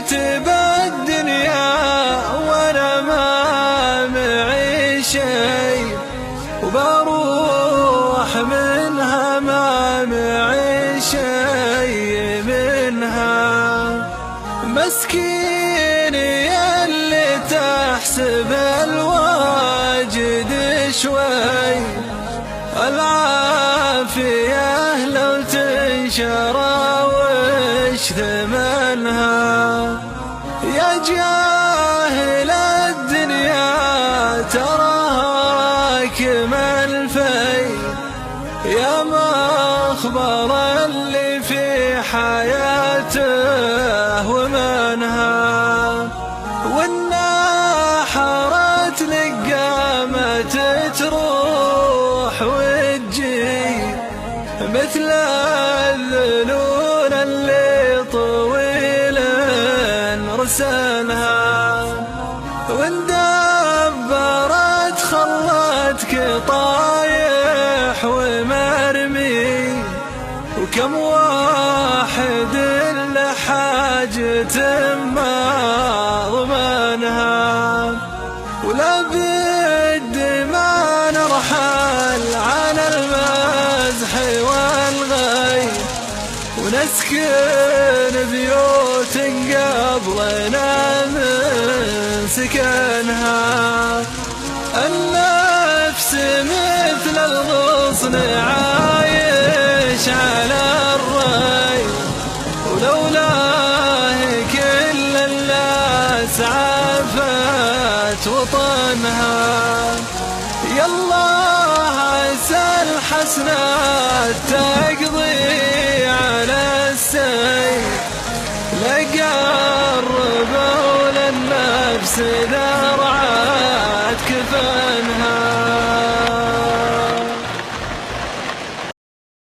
جيت بالدنيا وانا ما معي شي، وبروح منها ما معي شي منها. مسكين يلي تحسب الواجد شوي، العافية لو تنشرى وش ثمنها. يا جاهل الدنيا تراها راكمة في، يا مخبر اللي في حياته ومنها. والناحرة لقامة تروح وتجي مثل الذلول اللي طويل رسانها. واندبرت خلتك طايح ومرمي، وكم واحد لحاجة ما ضمنها. ولا بد ما نرحل عن المزح والغي، ونسكن بيوت قبلنا من سكنها. النفس مثل الغصن عايش على الري، ولولاه كل الناس عافت وطنها. يلا عسى الحسنات تقضي على السيف، لقرب وللنفس ذرعت كفنها.